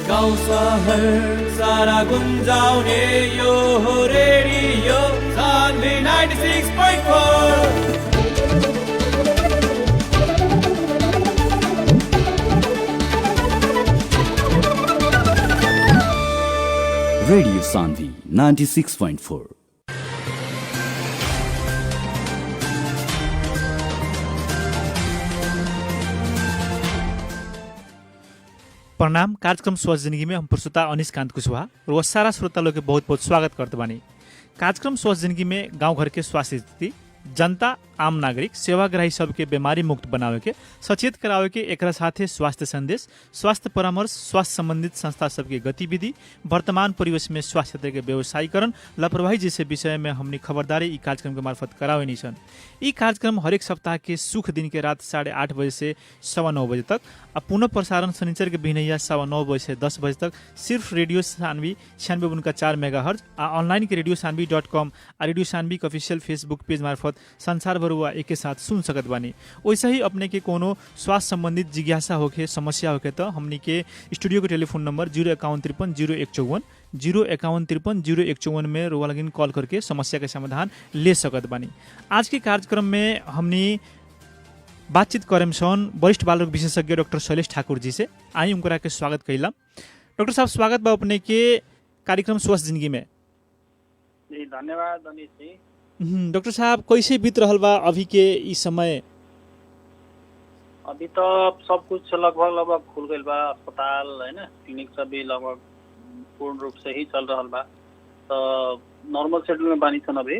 गाउँ सहर सारा गुन्जाउने यो हो रेडियो सान्वी 96.4। रेडियो सान्वी 96.4। प्रणाम। कार्यक्रम स्वस्थ जिंदगी में हम प्रस्तुता अनिश कांत कुशवाहा और सारा श्रोता लोग के बहुत बहुत स्वागत करते बानी। कार्यक्रम स्वस्थ जिंदगी में गांव घर के स्वास्थ्य स्थिति, जनता आम नागरिक सेवाग्राही सबके बीमारी मुक्त बनावे के, सचेत करावे के, एकरा साथे स्वास्थ्य संदेश, स्वास्थ्य परामर्श, स्वास्थ्य संबंधित संस्था सबके गतिविधि, वर्तमान परिवेश में स्वास्थ्य क्षेत्र के व्यवसायीकरण, लापरवाही जैसे विषय में हमने खबरदारी ई कार्यक्रम के मार्फत करावे नहीं सन। ई कार्यक्रम हरेक सप्ताह के सुख दिन के रात 8:30 बजे से 9:15 बजे तक और पुनः प्रसारण शनिचर के बिहनैया 9:15 बजे से 10 बजे तक सिर्फ रेडियो सान्वी 96.4 मेगाहर्ज आ ऑनलाइन के रेडियो सान्वी.com और रेडियो सान्वी के ऑफिशियल फेसबुक पेज मार्फत संसार भरुआ एक साथ सुन सकत बानी। वैसे ही अपने के कोनो स्वास्थ्य संबंधित जिज्ञासा होके, समस्या होके तो हमनी के स्टूडियो के टेलीफोन नंबर 05153 0153 में रोवा लगिन कॉल करके समस्या के समाधान ले सकत बानी। आज के कार्यक्रम में हमनी बातचीत करेम सन वरिष्ठ बाल रोग विशेषज्ञ डॉक्टर शैलेश ठाकुर जी से। आई उनकरा के स्वागत कैला। डॉक्टर साहब स्वागत बा अपने के कार्यक्रम स्वस्थ जिंदगी में। जी धन्यवाद अनिश जी। डॉक्टर साहब कैसे बीत रहल बा अभी के ई समय? अभी तो सब कुछ लगभग खुल गई बा, अस्पताल है ना, क्लिनिक सब भी लगभग पूर्ण रूप से ही चल रहा बा, तो नॉर्मल शेड्यूल में बानी सन अभी।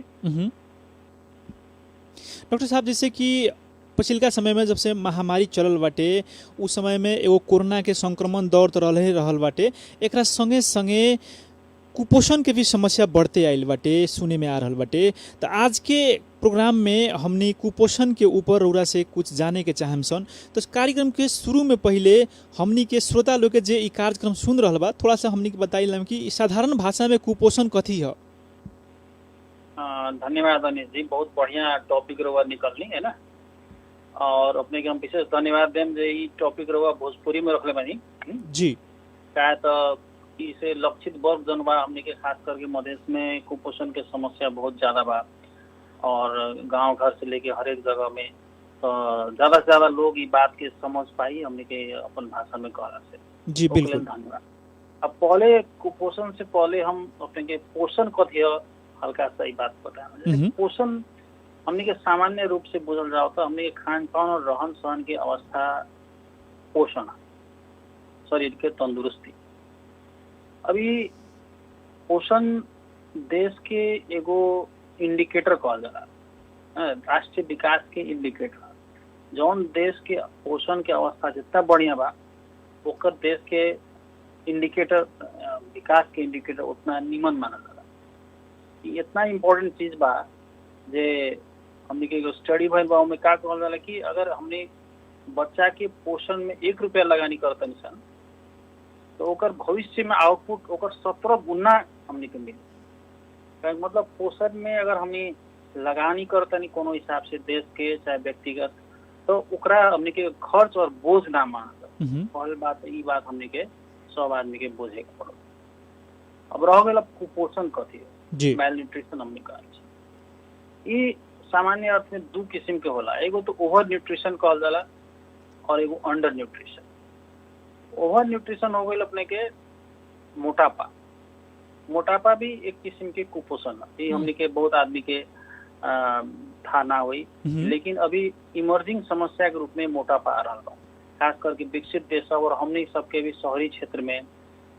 डॉक्टर साहब जैसे कि पिछलका समय में जब से महामारी चलल बाटे उस समय में एगो कोरोना के संक्रमण दौर तो रहल बाटे, एकरा संगे संगे कुपोषण के भी समस्या बढ़ते आइल बाटे, सुने में आ रहल बाटे। तो आज के प्रोग्राम में हमनी कुपोषण के ऊपर रउरा से कुछ जाने के चाहम सन। तो कार्यक्रम के शुरू में पहले हमनी के श्रोता लोग के जे ई कार्यक्रम सुन रहल बा थोड़ा सा हमनी के बताइल कि साधारण भाषा में कुपोषण कथी है? धन्यवाद अनिश जी, बहुत बढ़िया टॉपिक रउआ निकलनी है ना, और अपने के हम विशेष धन्यवाद देम जे ई टॉपिक रउआ भोजपुरी में रखले बानी जी। क्या तो इसे लक्षित वर्ग जन बा हमने के, खास करके मधेश में कुपोषण के समस्या बहुत ज्यादा बा और गांव घर से लेके हर एक जगह में, तो ज्यादा से ज्यादा लोग ये बात के समझ पाई हमने के अपन भाषा में कहला से। जी बिल्कुल धन्यवाद। अब पहले कुपोषण से पहले हम अपने के पोषण कथी है हल्का सा ही बात बताया। पोषण हमने के सामान्य रूप से बुझल जाओ तो हमने के खान पान और रहन सहन की अवस्था पोषण, शरीर के तंदुरुस्ती। अभी पोषण देश के एगो इंडिकेटर कहल जाला, राष्ट्रीय विकास के इंडिकेटर। जौन देश के पोषण के अवस्था जितना बढ़िया बा ओकर देश के इंडिकेटर, विकास के इंडिकेटर उतना निमन मानल जाला। इतना इम्पोर्टेंट चीज बा जे हमने के एगो स्टडी भइल बा, ओमे का कहल जाला कि अगर हमने बच्चा के पोषण में 1 रुपया लगानी करतनी सन तो ओकर भविष्य में आउटपुट ओकर 17 गुना हमने के मिली। मतलब पोषण में अगर हमने लगानी करतनी कोनो हिसाब से देश के चाहे व्यक्तिगत, तो ओकरा हमने के खर्च और बोझ ना मानल। पहले बात ई बात हमने के सब आदमी के बोझे के पड़ो। अब रह गया कुपोषण कथी है, मेल न्यूट्रिशन हमने कहा। ई सामान्य अर्थ में 2 किस्म के होला, एगो तो ओवर न्यूट्रिशन कहल जाला और एगो अंडर न्यूट्रिशन। ओवर न्यूट्रिशन हो गई अपने के मोटापा। मोटापा भी एक किस्म के कुपोषण है। ये हमने के बहुत आदमी के था ना हुई, लेकिन अभी इमर्जिंग समस्या के रूप में मोटापा आ रहा है, खास करके विकसित देश और हमने सबके भी शहरी क्षेत्र में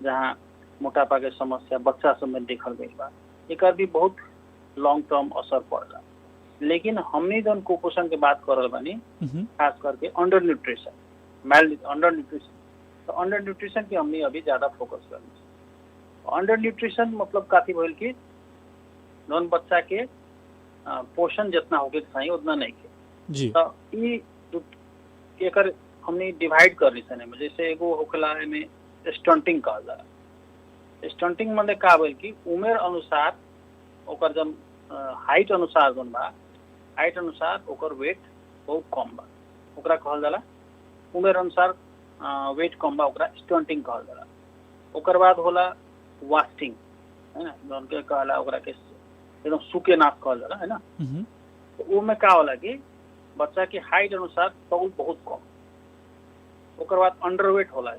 जहाँ मोटापा के समस्या बच्चा सब में देखल गई बा। एक भी बहुत लॉन्ग टर्म असर पड़ला। लेकिन हमने जौन कुपोषण के बात कर रहे बानी खास करके अंडर न्यूट्रिशन, अंडर न्यूट्रिशन, तो अंडर न्यूट्रिशन की हमने अभी ज्यादा फोकस करनी। अंडर न्यूट्रिशन मतलब काफी भइल कि जौन बच्चा के पोषण जितना होके चाहिए उतना नहीं के जी। तो एकर हमने डिवाइड कर रही सने में, जैसे एगो होखला में स्टंटिंग कहल जाला। स्टंटिंग मतलब का भइल कि उम्र अनुसार ओकर जब हाइट अनुसार जौन बा, हाइट अनुसार ओकर वेट बहुत कम बा, ओकरा कहल जाला उम्र अनुसार वेट कम बा, ओकरा स्टंटिंग कहल जाला। ओकर बाद होला वास्टिंग, है ना, जौन के कहला ओकरा के एकदम सूखे नाक कहल जाला, है ना। तो वो में का होला कि बच्चा के हाइट अनुसार तौल बहुत कम। ओकर बाद अंडरवेट होला।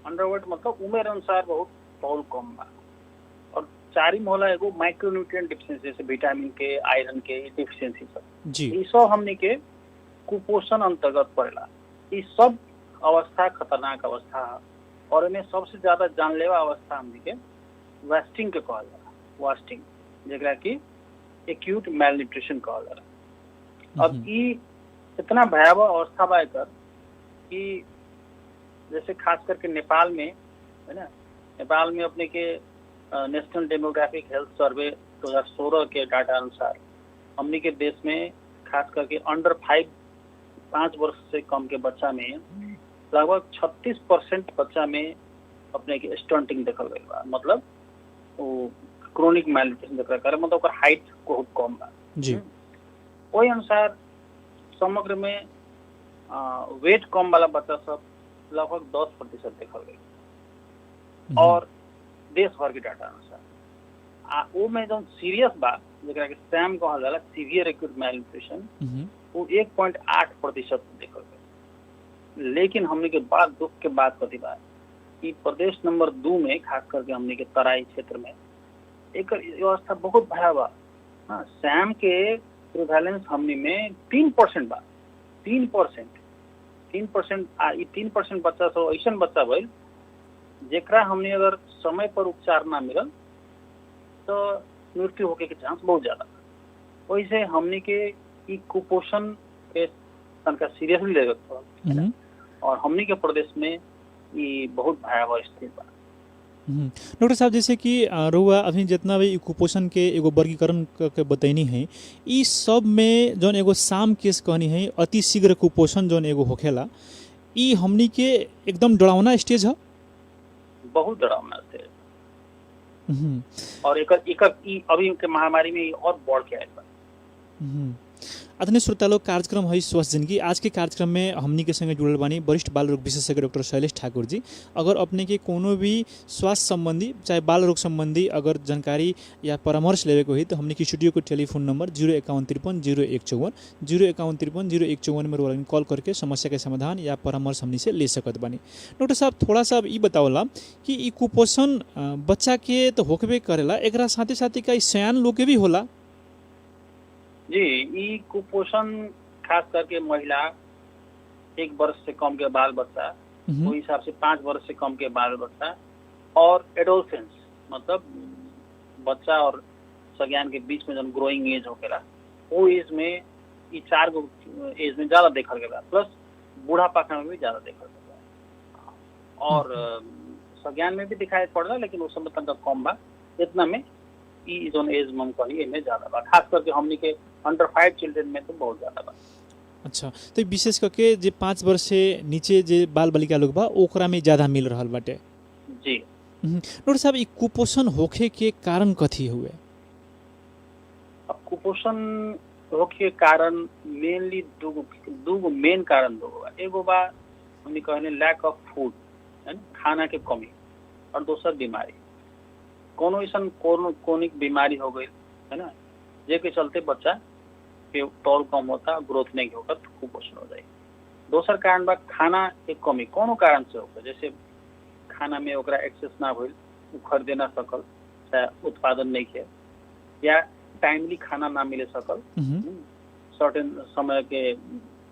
अंडरवेट मतलब उम्र अनुसार बहुत तौल कम बा। और चारिम होला एगो माइक्रोन्यूट्रिएंट डिफिशिएंसी, जैसे विटामिन के, आयरन के डिफिशिएंसी सब जी। ये सब हमने के कुपोषण अंतर्गत पड़ेला। ये सब अवस्था खतरनाक अवस्था है और इन्हें सबसे ज्यादा जानलेवा अवस्था हमने के वास्टिंग के कहल जाला। वास्टिंग जेकरा की एक्यूट मेल न्यूट्रिशन कहल जाला। अब ये इतना भयावह अवस्था बा एकर कि जैसे खास करके नेपाल में, है ना, नेपाल में अपने के नेशनल डेमोग्राफिक हेल्थ सर्वे 2016 के डाटा अनुसार हमने के देश में खास करके अंडर 5 वर्ष से कम के बच्चा में लगभग 36% बच्चा में अपने के स्टंटिंग देखल गई बा। मतलब वो क्रोनिक मेलन्यूट्रिशन देखा करे, मतलब ओकर हाइट बहुत कम बा जी। वही अनुसार समग्र में वेट कम वाला बच्चा सब लगभग 10% देखल गई। और देश भर के डाटा अनुसार वो में जो सीरियस बा जेकरा के सैम कहल जाला, सीवियर एक्यूट मेलन्यूट्रिशन, वो 1.8% देखल गई। लेकिन हमने के बाद दुख के बात कथी बा कि प्रदेश नंबर 2 में खास करके हमने के तराई क्षेत्र में एक व्यवस्था बहुत भयावह। हाँ, सैम के प्रिवेलेंस हमने में 3% बा। 3% 3% बच्चा सब ऐसा बच्चा भइल जेकरा हमने अगर समय पर उपचार ना मिलल तो मृत्यु होके के चांस बहुत ज्यादा। वैसे हमने के ई कुपोषण के तनका सीरियसली लेवे के और हमने के प्रदेश में ये बहुत भयावह स्थिति बा। डॉक्टर साहब, जैसे कि रउआ अभी जितना भी कुपोषण के एगो वर्गीकरण के बतैनी है, ई सब में जौन एगो साम केस कहनी है अति शीघ्र कुपोषण जौन एगो होखेला, ई हमनी के एकदम डरावना स्टेज है। बहुत डरावना स्टेज और एकर अभी के महामारी में और बढ़ के आयल बा। आदरणीय श्रोता लोग, कार्यक्रम है स्वस्थ जिंदगी। आज के कार्यक्रम में हमनी के संगे जुड़ल बानी वरिष्ठ बाल रोग विशेषज्ञ डॉक्टर शैलेश ठाकुर जी। अगर अपने के कोनो भी स्वास्थ्य संबंधी चाहे बाल रोग संबंधी अगर जानकारी या परामर्श लेवे को हुई तो हमनी की स्टूडियो को टेलीफोन नंबर 05153 0154 05153 0154 में रोल कॉल करके समस्या के समाधान या परामर्श हमनी से ले सकत बानी। डॉक्टर साहब, थोड़ा सा ई बतावला कि ई कुपोषण बच्चा के तो होकबे करेला, एकरा साथे साथे का सयान लोग के भी होला? जी, ये कुपोषण खास करके महिला 1 वर्ष से कम के बाल बच्चा, वो हिसाब से 5 वर्ष से कम के बाल बच्चा और एडोलसेंस मतलब बच्चा और सज्ञान के बीच में जब ग्रोइंग एज होकेला वो एज में ये 4 गो एज में ज्यादा देखल गया, प्लस बूढ़ा पाखा में भी ज्यादा देखल गया और सज्ञान में भी दिखाई पड़ लेकिन उस समय तक कम बा। इतना में ई जोन एज में कहनी एमे ज्यादा बा, खास करके हमनी के अंडर 5 चिल्ड्रन में तो बहुत ज्यादा बा। अच्छा, तो विशेष करके जे 5 वर्ष से नीचे जे बाल बालिका लोग बा ओकरा में ज्यादा मिल रहल बाटे जी। डॉक्टर साहब, ई कुपोषण होखे के कारण कथी हुए? अब कुपोषण होखे के कारण मेनली दूगो मेन कारण बा। एगो बा हमनी कहने लैक ऑफ फूड, है ना, खाना के कमी, और दूसरा बीमारी। कोनो ऐसा क्रोनिक बीमारी हो गई, है ना, जेके चलते बच्चा के तौल कम होता, ग्रोथ नहीं होगा तो कुपोषण हो जाए। दोसर कारण बा खाना के कमी, कोनो कारण से होगा, जैसे खाना में ओकरा एक्सेस ना होइल, खरीदे ना सकल, चाहे उत्पादन नहीं किया, या टाइमली खाना ना मिले सकल, सर्टेन समय के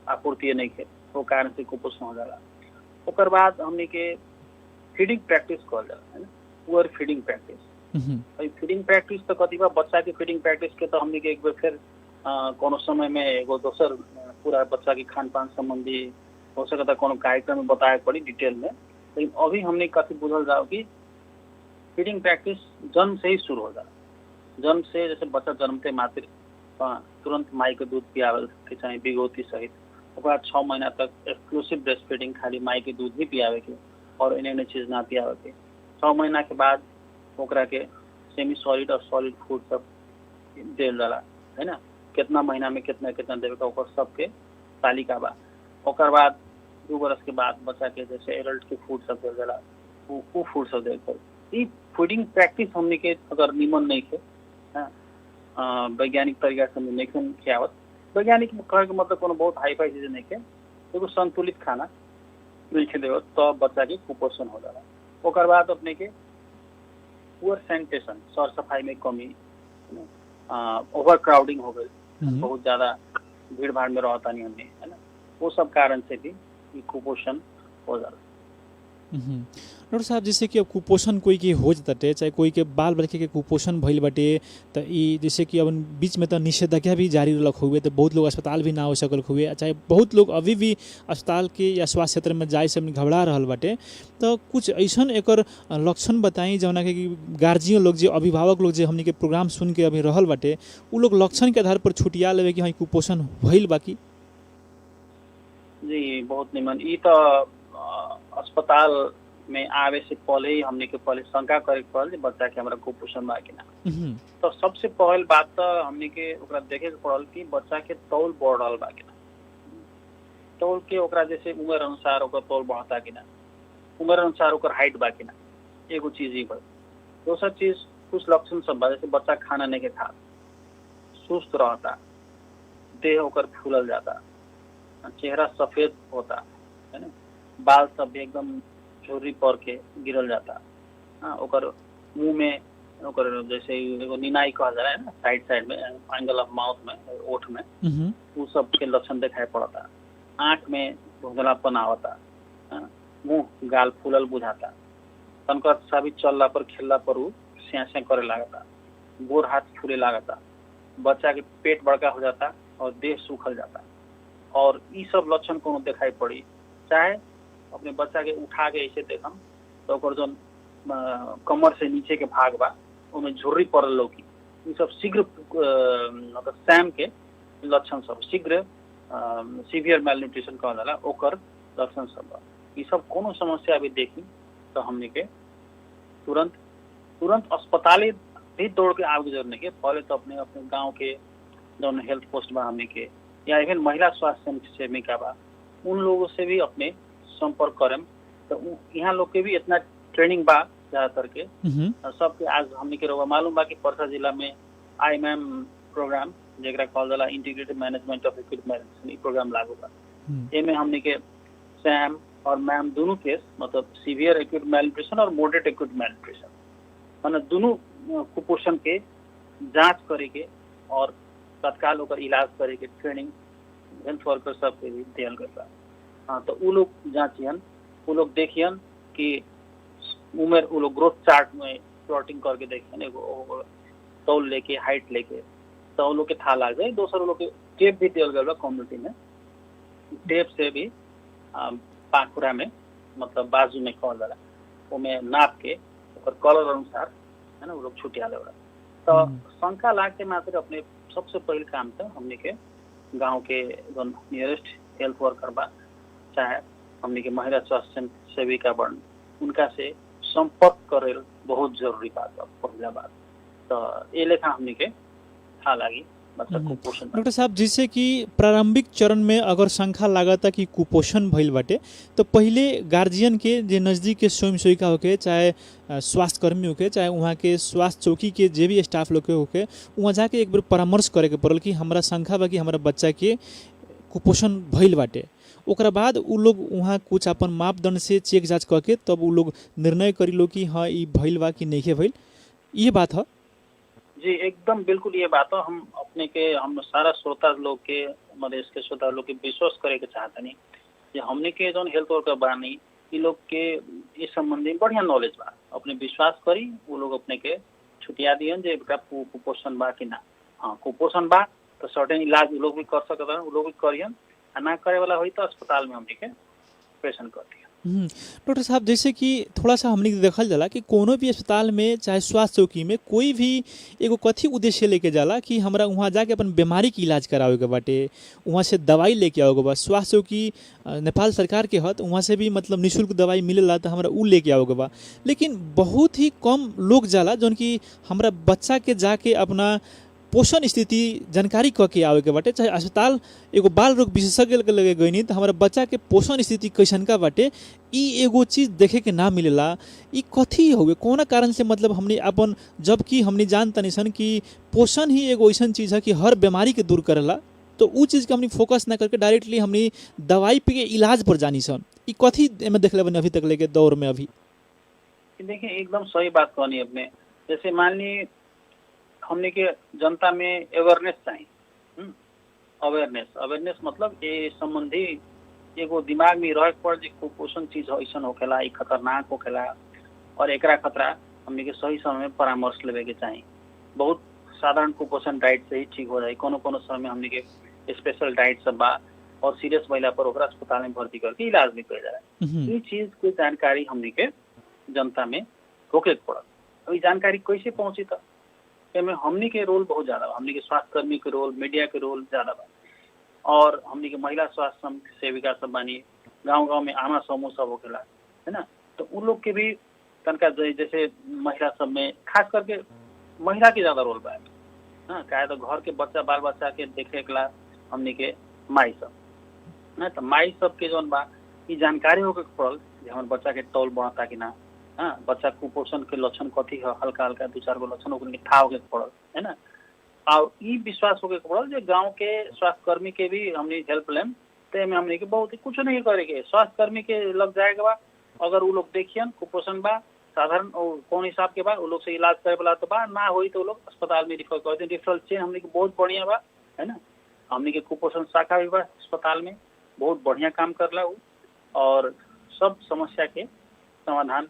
आपूर्ति नहीं किया, वो कारण से कुपोषण हो जाला। ओकर बाद हमने के फीडिंग प्रैक्टिस कहल जाला, है ना, poor feeding practice. Feeding practice तो कथी बा, बच्चा के फीडिंग प्रैक्टिस के तो हमने के एक बार फिर कोनो समय में एगो दोसर पूरा बच्चा की खान पान संबंधी हो सकता कोनो कार्यक्रम में बताए पड़ी डिटेल में। लेकिन अभी हमने कथी बुझल जाओ कि फीडिंग प्रैक्टिस जन्म से ही शुरू हो जाला। जन्म से जैसे बच्चा जन्मते मात्र तुरंत माई के दूध पियावे के चाहे बिगौती सहित, ओकर बाद 6 महीना तक एक्सक्लूसिव ब्रेस्ट फीडिंग, खाली माई के दूध ही पियावे के और इन्हें चीज ना पियावे के। 6 महीना के बाद ओकरा के सेमी सॉलिड और सॉलिड फूड सब देल जाला, है ना, कितना महीना में कितना कितना देवे का ओकर सबके तालिका बा। ओकर बाद 2 बरस के बाद बच्चा के जैसे एडल्ट के फूड सब देल जाला, वो फूड सब देवे पड़ी। ई फीडिंग प्रैक्टिस हमने के अगर निमन नहीं थे, वैज्ञानिक तरीका से नहीं खियावत, वैज्ञानिक कहे के मतलब कोनो बहुत हाई फाई चीज नहीं के, एगो संतुलित खाना नहीं खिलेव तो बच्चा के कुपोषण हो जाला। ओकर बाद अपने के पुअर सैनिटेशन, सर सफाई में कमी, ओवर क्राउडिंग हो गई, बहुत ज्यादा भीड़ भाड़ में रहता नहीं हमने, है ना, वो सब कारण से भी कुपोषण हो जाला। डॉक्टर साहब, जैसे कि अब कुपोषण कोई के हो जाते, चाहे कोई के बाल बच्चे के कुपोषण भइल बाटे, तो ई जैसे कि अब बीच में तो निषेधाज्ञा भी जारी रख हुए, तो बहुत लोग अस्पताल भी ना हो सकल हुए, चाहे बहुत लोग अभी भी अस्पताल के या स्वास्थ्य क्षेत्र में जाए से घबरा रहल बाटे, तो कुछ ऐसा एकर लक्षण बताई जौना के गार्जियन लोग जो अभिभावक लोग जो हमनी के प्रोग्राम सुन के अभी रहल बाटे, उ लोग लक्षण के आधार पर छुटिया लेवे कि हाँ कुपोषण भइल बाकी। जी बहुत निमन। ई तो अस्पताल में आवे से पहले ही हमने के पहले शंका करे पड़ल जे बच्चा के हमरा कुपोषण बा कि ना। तो सबसे पहल बात तो हमने के ओकरा देखे के पड़ल कि बच्चा के तौल बढ़ रहल बा कि ना। तौल के ओकरा जैसे उम्र अनुसार ओकर तौल बढ़ता कि ना, उम्र अनुसार ओकर हाइट बा कि ना, एगो चीज ही बा। दूसरा चीज कुछ लक्षण सब बा, जैसे बच्चा खाना नहीं के खा, सुस्त रहता, देह ओकर फूलल जाता, चेहरा सफेद होता है ना, बाल सब भी एकदम झुर्री पर के गिरल जाता, हाँ, ओकर मुंह में ओकर जैसे एगो निनाई कहा जा रहा है ना, साइड साइड में एंगल ऑफ माउथ में, ओठ में, वो सब के लक्षण दिखाई पड़ता। आंख में धुंधलापन आवता, मुंह गाल फूलल बुझाता, तनका सा भी चलला पर खेलला पर वो स्यां स्यां करे लागता, गोर हाथ फूले लागता, बच्चा के पेट बड़का हो जाता और देह सूखल जाता। और ये सब लक्षण कोनो दिखाई पड़ी, चाहे अपने बच्चा के उठा के ऐसे देखम तो ओकर जो कमर से नीचे के भाग बा उनमें झुर्री पड़ल लौकी, ये सब शीघ्र मतलब सैम के लक्षण सब, शीघ्र सीवियर मेलन्यूट्रिशन कहल जाला ओकर लक्षण सब बा। ये सब कोनो समस्या भी देखी तो हमने के तुरंत अस्पताल भी दौड़ के आगे जरूर नहीं के, पहले तो अपने अपने गाँव के जो हेल्थ पोस्ट बा हमने के या इवन महिला स्वास्थ्य सेविका बा, उन लोगों से भी अपने संपर्क करें। तो यहाँ लोग के भी इतना ट्रेनिंग बा ज्यादातर के सबके। आज हमने के रोगा मालूम बा कि परसा जिला में IMM प्रोग्राम जेकरा कहल जाला integrated management of acute medicine program लागू बा। एमे हमने के सैम और मैम दोनों केस मतलब सीवियर एक्यूट मेलन्यूट्रिशन और मॉडरेट एक्यूट मेलन्यूट्रिशन माने दोनों कुपोषण के जांच करे के और तत्काल ओकर इलाज करे के ट्रेनिंग हेल्थ वर्कर सब के भी दियल गइल बा। हाँ, तो वो लोग जांचियन, वो लोग देखियन कि उम्र, वो लोग ग्रोथ चार्ट में प्लॉटिंग करके देखियन, एगो तौल लेके हाइट लेके, तो वो लोग के था लाग जाए। दोसर वो लोग के टेप भी दियल गइल बा कम्युनिटी में, टेप से भी पाखुरा में मतलब बाजू में कहल जाला ओमे नाप के ओकर कलर अनुसार है ना वो लोग छुटिया ले। तो शंका लाग के मात्र अपने सबसे पहले काम था हमने के गांव के जो नियरेस्ट हेल्थ वर्कर बा, चाहे हमने के महिला स्वास्थ्य सेविका बन, उनका से संपर्क करे बहुत जरूरी बात बा। पहला बात तो ये लेखा हमने के था लागी मतलब कुपोषण। डॉक्टर साहब, जैसे कि प्रारंभिक चरण में अगर शंका लागता कि कुपोषण भइल बाटे, तो पहले गार्जियन के जे नजदीक के स्वयं सेविका होके, चाहे स्वास्थ्य कर्मी होके, चाहे वहाँ के स्वास्थ्य चौकी के जे भी स्टाफ लोग के होके, वहाँ जाके एक बार परामर्श करे के पड़ल कि हमारा शंका बा कि हमारा बच्चा के कुपोषण भइल बाटे। ओकरा बाद उ लोग वहाँ कुछ अपन मापदंड से चेक जांच करके तब उ लोग निर्णय करी लो कि हाँ ये भइल बा कि नहीं भइल। ये बात है जी, एकदम बिल्कुल ये बात है। हम अपने के हम सारा श्रोता लोग के मधेश के श्रोता लोग के विश्वास करे के चाहते नहीं कि हमने के जो हेल्थ वर्कर बानी ये लोग के इस संबंधी बढ़िया नॉलेज बा, अपने विश्वास करी वो लोग अपने के छुटिया दियन जे कुपोषण बा कि ना। हाँ, कुपोषण बा तो सर्टेन इलाज वो लोग भी कर सकते हैं, वो लोग भी करियन, ना करे वाला हुई तो अस्पताल में हमने के प्रेषण कर दिया। डॉक्टर साहब, जैसे कि थोड़ा सा हमने देखल जाला कि कोनो भी अस्पताल में चाहे स्वास्थ्य चौकी में कोई भी एगो कथी उद्देश्य लेके जाला कि हमरा वहाँ जाके अपन बीमारी के इलाज करावे के बाटे, वहाँ से दवाई लेके आओगे बा। स्वास्थ्य चौकी नेपाल सरकार के हत, वहाँ से भी मतलब निःशुल्क दवाई मिलेला तो हमरा उ लेके आओगे बा। लेकिन बहुत ही कम लोग जाला जौन कि हमरा बच्चा के जाके अपना पोषण स्थिति जानकारी क के आवे के बाटे, चाहे अस्पताल एगो बाल रोग विशेषज्ञ के लगे गई तो हमारा बच्चा के पोषण स्थिति कैसन का बाटे ई एगो चीज देखे के ना मिलेला। ई कथी होवे कौन कारण से, मतलब हमने अपन जबकि हमने जान तनी सन कि पोषण ही एगो ऐसा चीज है कि हर बीमारी के दूर करेला, तो उ चीज के हमने फोकस ना करके डायरेक्टली हमने दवाई पे के इलाज पर जानी सन। ई कथी एमे देखले बने अभी तक लेके दौर में? अभी देखिए एकदम सही बात कहनी अपने। जैसे मान ली हमने के जनता में अवेयरनेस चाहिए। अवेयरनेस मतलब ये संबंधी एगो दिमाग में रह पड़ जे कुपोषण चीज ऐसा होखेला, ई खतरनाक होखेला और एकरा खतरा हमने के सही समय में परामर्श लेवे के चाहिए। बहुत साधारण कुपोषण डाइट से ही ठीक हो जाए, कोनो कोनो समय हमने के स्पेशल डाइट सब बा और सीरियस महिला पर ओकरा अस्पताल में भर्ती करके इलाज भी कर जाए। ये चीज की जानकारी हमने के जनता में होके पड़ल। अभी जानकारी कैसे पहुंची था में हमनी के रोल बहुत ज्यादा बा, हमनी के स्वास्थ्य कर्मी के रोल, मीडिया के रोल ज्यादा बा और हमनी के महिला स्वास्थ्य सेविका सब बानी, गांव में आमा समूह सब होखेला, है ना। तो उन लोग के भी तनका जैसे महिला सब में खास करके महिला के ज्यादा रोल बा। हाँ, काहे तो घर के बच्चा बाल बच्चा के देखे के हमनी के माई सब ना, तो माई सब के जौन बा ई जानकारी होके पड़ल जे हमारे बच्चा के तौल बढ़ता कि ना। हाँ, बच्चा कुपोषण के लक्षण कथी है, हल्का हल्का 2-4 गो लक्षण ओकरे था होके पड़ल, है ना। और ई विश्वास होके पड़ल जे गांव के स्वास्थ्य कर्मी के भी हमने हेल्प लेम, ते में हमने के बहुत कुछ नहीं करे के, स्वास्थ्य कर्मी के लग जाएगा बा। अगर वो लोग देखियन कुपोषण बा साधारण कौन हिसाब के बा, वो लोग से इलाज करे वाला तो बा, ना होई तो लोग अस्पताल में रिफर कर दे। रेफरल चेन हमने के बहुत बढ़िया बा, है ना। हमने के कुपोषण शाखा भी बा अस्पताल में, बहुत बढ़िया काम करला और सब समस्या के समाधान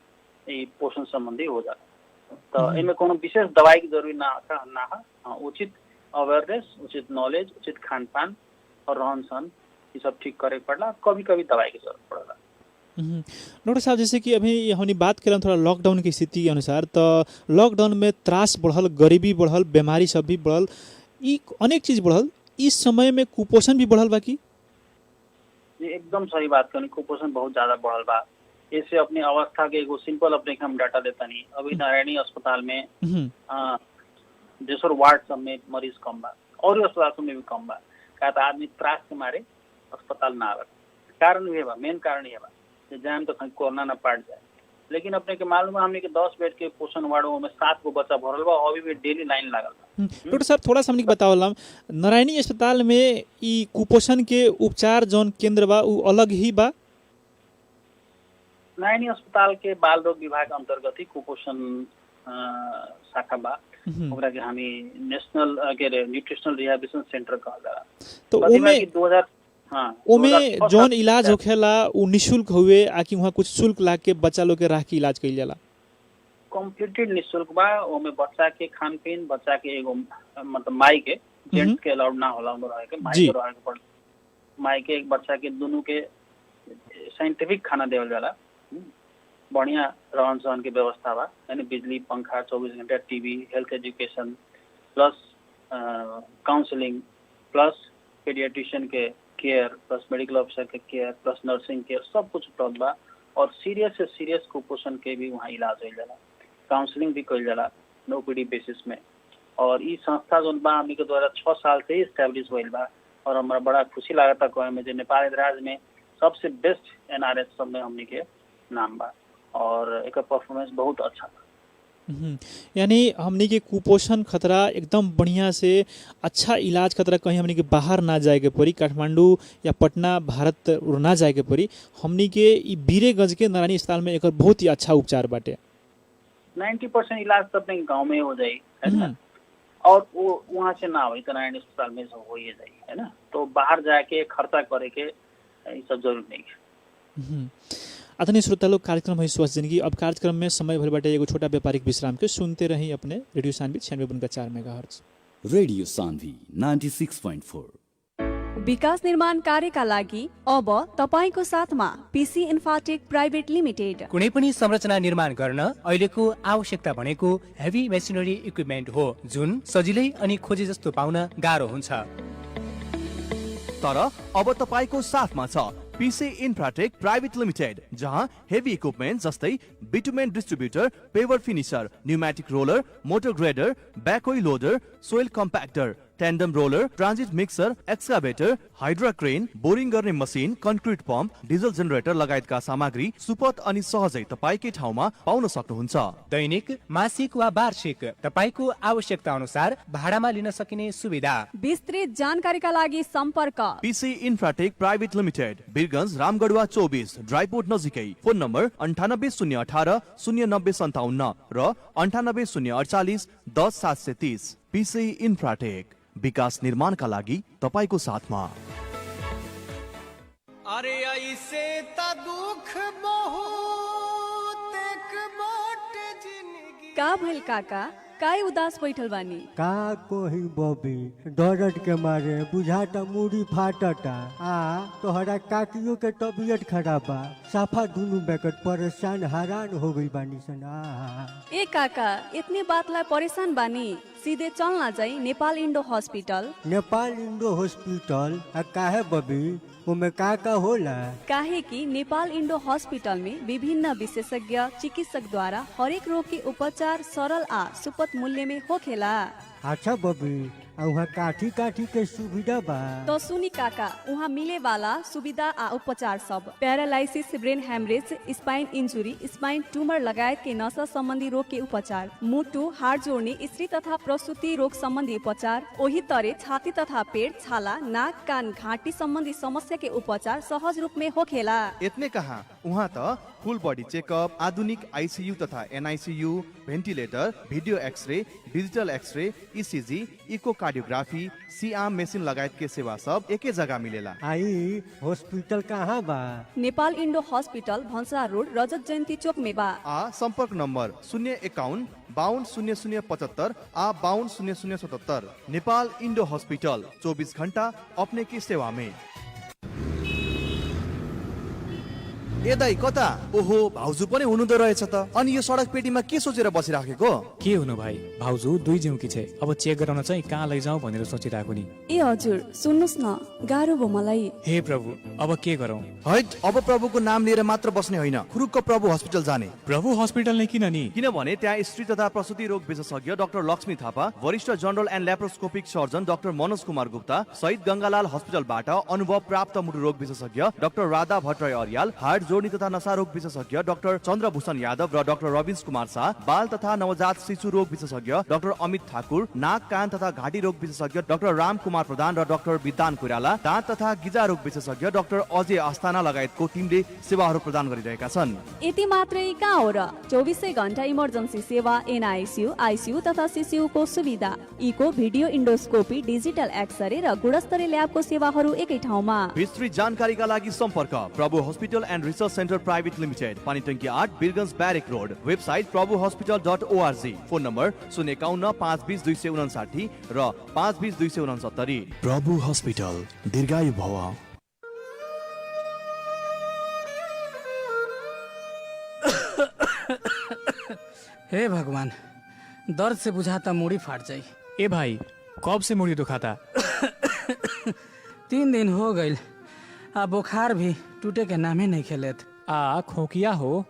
पोषण संबंधी हो जाता। तो इनमें कोनो विशेष दवाई की जरूरी ना है। उचित अवेयरनेस, उचित नॉलेज, उचित खान पान और रहन सहन ये सब ठीक करे पड़ला, कभी कभी दवाई की जरूरत पड़ला। डॉक्टर साहब, जैसे कि अभी हमने बात करें थोड़ा लॉकडाउन की स्थिति के अनुसार, तो लॉकडाउन में त्रास बढ़ल, गरीबी बढ़ल, बीमारी सब भी बढ़ल, ई अनेक चीज बढ़ल, इस समय में कुपोषण भी बढ़ल बाकी? एकदम सही बात करनी, कुपोषण बहुत ज्यादा बढ़ल बा। इससे अपनी अवस्था के एगो सिंपल अपने हम डाटा देता नहीं। अभी नारायणी अस्पताल में जेसर वार्ड सब में मरीज कम बा और अस्पताल में भी कम बा। कहा आदमी त्रास के मारे अस्पताल ना आवे, कारण ये बा, मेन कारण ये बा जान तो कोरोना ना पाट जाए। लेकिन अपने के मालूम है हमने के 10 बेड के पोषण वार्डों में 7 गो बच्चा भरल बा, अभी भी डेली लाइन लागल बा। डॉक्टर साहब, थोड़ा सा हमने बतावला, नारायणी अस्पताल में ई कुपोषण के उपचार जौन केंद्र बा उ अलग ही बा? नारायणी अस्पताल के बाल रोग विभाग अंतर्गत ही कुपोषण शाखा बा, ओकरा के हामी नेशनल के न्यूट्रिशनल रिहैबिलिटेशन सेंटर कहल जाला। तो ओमे जौन इलाज होखेला उ निशुल्क हुए आ कि वहाँ कुछ शुल्क ला के बच्चा लोग के राह के इलाज कइल जाला? कम्प्लीटली निशुल्क बा। ओमे बच्चा के खान पीन, बच्चा के एगो मतलब माई के, जेंट्स के अलाउड ना होला ओमे रहे के, माई के रहे के पड़, माई के एक बच्चा के दोनों के साइंटिफिक खाना देवल जाला, बढ़िया रहन सहन के व्यवस्था बा, यानी बिजली, पंखा, 24 घंटा TV, health education plus counselling plus paediatrician के केयर प्लस मेडिकल ऑफिसर के केयर प्लस नर्सिंग केयर सब कुछ उपलब्ध बा। और सीरियस से सीरियस कुपोषण के भी वहाँ इलाज हो जाला, काउंसलिंग भी कइल जाला ओपीडी बेसिस में। और ई संस्था जो बा हमनी के द्वारा 6 साल से ही स्टैब्लिश होइल बा और हमारा बड़ा खुशी लागता कहे में जे नेपाल राज्य में सबसे बेस्ट एनआरएच सब में हमनी के नाम बा और एक परफॉर्मेंस बहुत अच्छा बा। यानी हमनी के कुपोषण खतरा एकदम बढ़िया से अच्छा इलाज खतरा कहीं हमनी के बाहर ना जाए के पड़ी, काठमांडू या पटना भारत ना जाए के पड़ी, हमनी के ई बीरेगंज के नारायणी अस्पताल में एक बहुत ही अच्छा उपचार बाटे। 90% इलाज तो अपने गाँव में हो जाये, है ना। और वो वहाँ से ना हो तो नारायणी अस्पताल में सब हो जाये, है ना। तो बाहर जाके खर्चा करे के सब जरूर नहीं है। आदरणीय श्रोता लोग, कार्यक्रम है स्वस्थ जिंदगी। अब कार्यक्रम में समय भर बाटे एगो छोटा व्यापारिक विश्राम के सुनते रही अपने radio Sanvi 96.4 megahertz. Radio Sanvi 96.4। विकास निर्माण कार्यका लागि अब तपाईको साथमा पीसी इन्फाटेक प्राइभेट लिमिटेड। कुनै पनि संरचना निर्माण गर्न अहिलेको आवश्यकता भनेको हेभी मेसिनरी इक्विपमेन्ट हो, जुन सजिलै अनि खोजे जस्तो पाउन गाह्रो हुन्छ। तर अब तपाईको साथमा छ पिसे इन्फ्राटेक प्राइवेट लिमिटेड, जहाँ हेभी इक्विपमेन्ट जस्तै bitumen distributor, paver finisher, pneumatic roller, motor grader, backhoe loader, soil compactor, tandem roller, transit mixer, excavator, hydra crane, boring गर्ने machine, concrete pump, diesel generator लगायतका सामग्री सुपथ अनि सहजै तपाईकै ठाउँमा पाउन सक्नुहुन्छ। दैनिक, मासिक वा वार्षिक तपाईको आवश्यकता अनुसार भाडामा लिन सकिने सुविधा। विस्तृत जानकारीका लागि सम्पर्क पिसी Infratech private limited, Birgunj, रामगढवा 24, dry port नजिकै। फोन नम्बर 980118 0957 र 980148 10730। पिसी इन्फ्राटेक, विकास निर्माणका लागि तपाईको साथमा। अरे ऐसे त दुख बहुत एक मोट जिंदगी। का भइल काका, काय उदास बैठल बानी? का कोही बबी, दर्द के मारे बुझाता मुड़ी फाटता। तोहरा काकियों के तबीयत खराब बा, साफा दुनु बेकट परेशान हैरान हो गई बानी सना। ए काका, इतने बातलाई परेशान बानी? सीधे चलना जाई Nepal Indo hospital. Nepal Indo hospital काहे बबी, उमे का होला? काहे कि नेपाल इंडो हॉस्पिटल में विभिन्न विशेषज्ञ चिकित्सक द्वारा हरेक रोग के उपचार सरल आ सुपथ मूल्य में होखेला। अच्छा बबी, वहाँ काठी काठी के सुविधा बा? तो सुनी काका, वहाँ मिले वाला सुविधा आ उपचार सब paralysis, brain haemorrhage, spine injury, spine tumour लगायत के नशा संबंधी रोग के उपचार, मुटु, हाड जोड्ने, स्त्री तथा प्रसूति रोग संबंधी उपचार, ओही तरे छाती तथा पेट, छाला, नाक, कान, घाँटी संबंधी समस्या के उपचार सहज रूप में होखेला। इतने कहाँ, उहाँ त फुल बॉडी चेकअप, आधुनिक आईसीयू तथा NICU, ventilator, video x-ray, digital x-ray, ECG, echocardiography, C arm machine लगायत के सेवा सब एकै जगह मिलेला। आई हॉस्पिटल कहाँ बा? नेपाल इंडो हॉस्पिटल भंसा रोड, रजत जयंती चौक में बा। संपर्क नंबर 051 52 0075 52 0077। नेपाल इंडो हॉस्पिटल 24 घंटा अपने की सेवा में। ए दाइ कता? ओहो, भाउजू पनि हुनुहुँदो रहेछ त। अनि यो सडक पेटीमा के सोचेर बसिराखेको? के हुनु भाइ, भाउजू दुई जिउकी छे, अब चेक गराउन चाहिँ कहाँ लैजाउँ भनेर सोचिरहेको नि। ए हजुर, सुन्नुस् न, गाह्रो भयो मलाई। हे प्रभु, अब के गरौँ? हैट, अब प्रभुको नाम लिएर मात्र बस्ने होइन, खुरुक्क प्रभु हस्पिटल जाने। प्रभु हस्पिटल नै किन नि? किनभने त्यहाँ स्त्री तथा प्रसूति रोग विशेषज्ञ डाक्टर लक्ष्मी थापा, वरिष्ठ general and laparoscopic surgeon doctor Manoj Kumar Gupta, शहीद गंगालाल हस्पिटलबाट अनुभव प्राप्त मुटु रोग विशेषज्ञ डाक्टर राधा भट्टराई अर्याल, हार्ट जोड्नी तथा नशा रोग विशेषज्ञ डाक्टर चन्द्रभूषण यादव र डाक्टर रविन्स कुमार शाह, बाल तथा नवजात शिशु रोग विशेषज्ञ डाक्टर अमित ठाकुर, नाक, कान तथा घाँटी रोग विशेषज्ञ डाक्टर राम कुमार प्रधान र डाक्टर विद्वान कोइराला, दाँत तथा गिजा रोग विशेषज्ञ डाक्टर अजय आस्थाना लगायतको टिमले सेवाहरू प्रदान गरिरहेका छन्। यति मात्रै कहाँ हो र, 24 घण्टा इमर्जेन्सी सेवा, एनआईसीयू, आईसीयू तथा सीसीयू को सुविधा, echo, video endoscopy, digital X-ray र गुणस्तरीय ल्याबको सेवाहरू एकै ठाउँमा। विस्तृत जानकारीका लागि सम्पर्क Prabhu hospital and research centre private limited, Panitanki 8, Birgunj barrack road. Website प्रभुहोस्पिटल.org। फोन नम्बर 051 520 259 र 520 269। प्रभु हस्पिटल, दीर्घायु भव। हे भगवान, दर्द से बुझाता मुड़ी फाट जाई। ए भाई, कब से मुड़ी दुखाता? 3 दिन हो गई, आ बुखार भी टूटे के नामे नहीं खेलेत। खोखिया हो?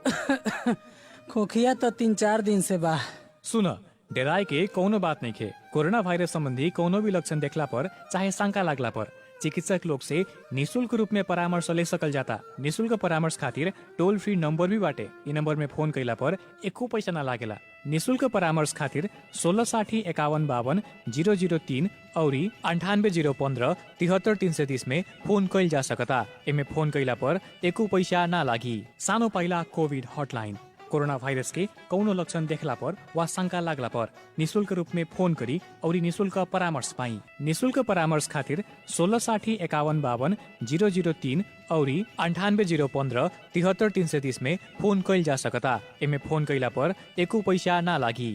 खोखिया तो 3-4 दिन से बा। सुन, डराए के कोनो बात नहीं खे। कोरोना वायरस संबंधी कोनो भी लक्षण देखला पर चाहे शंका लागला पर चिकित्सक लोग से निःशुल्क रूप में परामर्श ले सकल जाता। निःशुल्क परामर्श खातिर टोल फ्री नंबर भी बाटे। इ नंबर में फोन कैला पर एको पैसा ना लागेला। निःशुल्क परामर्श खातिर 1660 51 52 003 और 98 015 73 330 में फोन कैल जा सकता। एमे फोन कैला पर एको पैसा ना लागी। सानो पाइला कोविड हॉटलाइन। कोरोना वायरस के कौनो लक्षण देखला पर वा शंका लागला पर निःशुल्क रूप में फोन करी और निःशुल्क परामर्श पाई। निःशुल्क परामर्श खातिर 1660 51 52 003 और 98 015 73 330 में फोन कैल जा सकता। एमे फोन कैला पर एको पैसा ना लागी।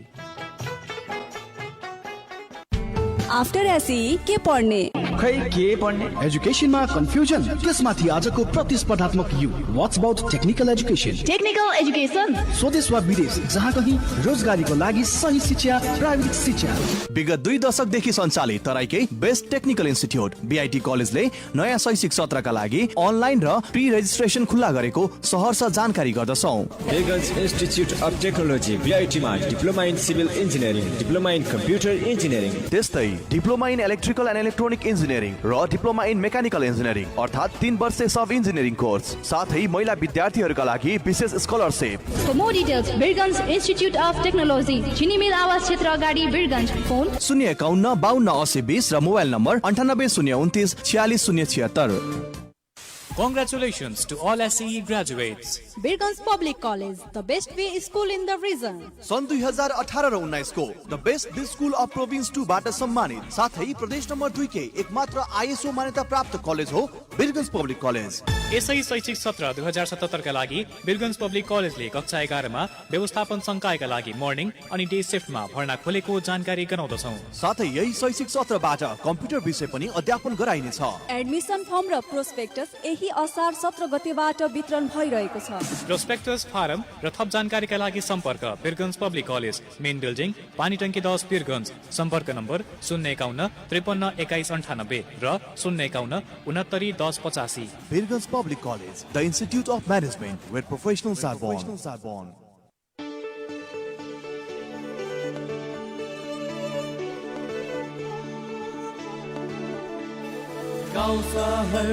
आफ्टर एसई के पढ्ने? खै के पढ्ने? एजुकेसनमा कन्फ्युजन, त्यसमाथि आजको प्रतिस्पर्धात्मक युग। What's about technical education? Technical education स्वदेश वा विदेश, जहाँ कहीं रोजगारीको लागि सही शिक्षा, प्राविधिक शिक्षा। विगत 2 दशकदेखि सञ्चालित तराईकै बेस्ट टेक्निकल इन्स्टिट्युट बीआईटी कलेजले नयाँ शैक्षिक सत्रका लागि अनलाइन र प्री रेजिस्ट्रेसन खुल्ला गरेको सहर्ष जानकारी गर्दछौँ। Birgunj institute of technology BIT मा diploma in civil engineering, diploma in computer engineering, त्यस्तै diploma in electrical and electronic engineering र डिप्लोमा इन मेकानिकल इन्जिनियरिङ अर्थात् 3 वर्षे सब इन्जिनियरिङ कोर्स, साथै महिला विद्यार्थीहरूका लागि विशेष scholarship. For more details Birgunj institute of technology, Chinimil आवास क्षेत्र अगाडि बिरगन्ज। फोन 051 52 80 20 र mobile number 98 029 46 076। Congratulations to all SCE graduates. Birganj Public College, the best way school in the region. सन् 2018 र 19 को the best B school of province 2 बाट सम्मानित, साथै प्रदेश नम्बर 2 के एकमात्र आईएसओ मान्यता प्राप्त कलेज हो बिरगन्ज पब्लिक कलेज। यसै शैक्षिक सत्र 2077 का लागि बिरगन्ज पब्लिक कलेजले कक्षा 11 मा व्यवस्थापन संकायका लागि मर्निङ अनि डे शिफ्टमा भर्ना खोलेको जानकारी गराउँदछौँ। साथै यही शैक्षिक सत्रबाट कम्प्युटर विषय पनि अध्यापन गराइनेछ। एडमिसन फर्म र प्रोस्पेक्टस यही असार 17 गतेबाट वितरण भइरहेको छ। प्रोस्पेक्टस फारम र थप जानकारीका लागि सम्पर्क Birgunj public college, main building, पानी टंकी 10 बिरगन्ज। सम्पर्क नम्बर 051 53 21 98 र 051 69 10 85। Birgunj public college, the institute of management where professionals are born. गाउँ सहर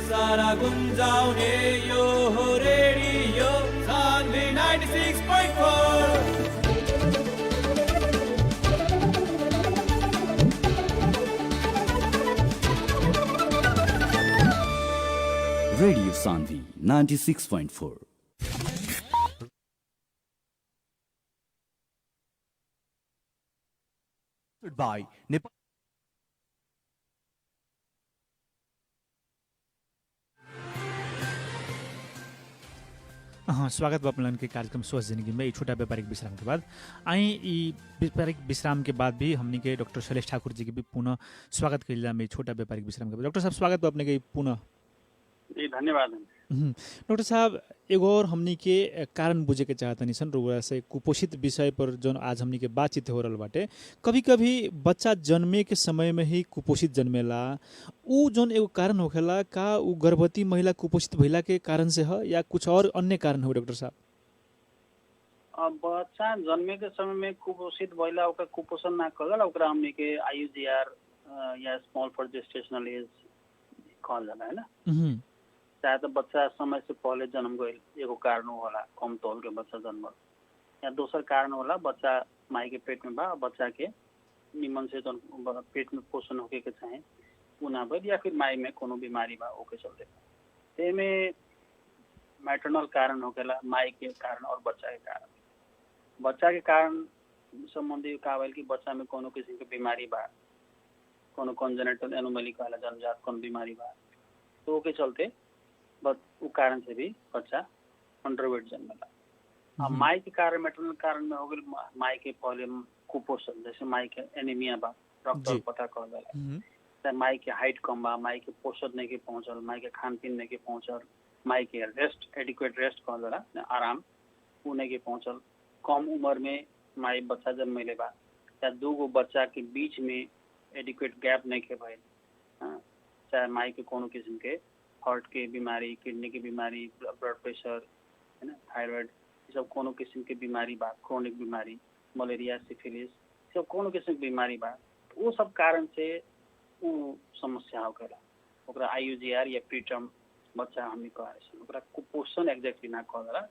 सारा गुन्जाउने यो हो रेडियो सान्वी 96.4। रेडियो सान्वी 96.4। बाई नेपाल स्वागत बा अपन के कार्यक्रम स्वस्थ जिंदगी में। छोटा व्यापारिक विश्राम के बाद आई व्यापारिक विश्राम के बाद भी हमने के डॉक्टर शैलेश ठाकुर जी के भी पुनः स्वागत कइला में। छोटा व्यापारिक विश्राम के बाद डॉक्टर साहब स्वागत बा अपने के पुनः। जी धन्यवाद। डॉक्टर साहब एगो और हमनी के कारण बुझे के चाहतनी सन रोग से कुपोषित विषय पर जो आज हमनी के बातचीत हो रहल बाटे। कभी कभी बच्चा जन्मे के समय में ही कुपोषित जन्मेला, उ जोन एगो कारण होखेला का उ गर्भवती महिला कुपोषित भइला के कारण से है या कुछ और अन्य कारण हो डॉक्टर साहब? बच्चा जन्मे के समय में कुपोषित भइला ओकरा कुपोषण ना कहला, ओकरा हमनी के आईयूजीआर या स्मॉल फॉर जेस्टेशनल एज कहल जाला है ना। चाहे तो बच्चा समय से पहले जन्म गई एगो कारण होला, कम तौल के बच्चा जन्म, या दूसर कारण होला बच्चा माई के पेट में बा, बच्चा के निमन से जन पेट में पोषण होके के चाहे उ ना भइल, या फिर माई में कोनो बीमारी बा ओके चलते। तेमे मैटरनल कारण होकेला, माई के कारण और बच्चा के कारण। बच्चा के कारण संबंधी का भइल कि बच्चा में कोनो किस्म के बीमारी बा, कोनो कॉन्जेनिटल एनोमली कहला जन्मजात कोनो बीमारी बा, तो ओके चलते बस उ कारण से भी बच्चा अंडरवेट जन्मेला। अब माई के कारण मैटरनल कारण में हो गई माई के पहले कुपोषण, जैसे माई के एनीमिया बा, रक्त पता कहल जाला, चाहे माई के हाइट कम बा, माई के पोषण नहीं के पहुंचल, माई के खान पीन नहीं के पहुंचल, माई के रेस्ट एडिक्वेट रेस्ट कहल जाला आराम उ नहीं के पहुंचल, कम उम्र में माई बच्चा जन्मेले बा, या दूगो बच्चा के बीच में एडिक्वेट गैप नहीं के भइल, चाहे माई के कोनो किस्म के हार्ट के बीमारी, किडनी की बीमारी, ब्लड प्रेशर है ना, थायराइड, ये सब कोनो किस्म के बीमारी बा, क्रोनिक बीमारी, मलेरिया, सिफिलिस, सब कोनो किस्म के बीमारी बा, वो सब कारण से वो समस्या होकेला। ओकरा आईयूजीआर या प्रीटर्म बच्चा हमनी कहे, ओकरा कुपोषण एग्जैक्टली ना कहला।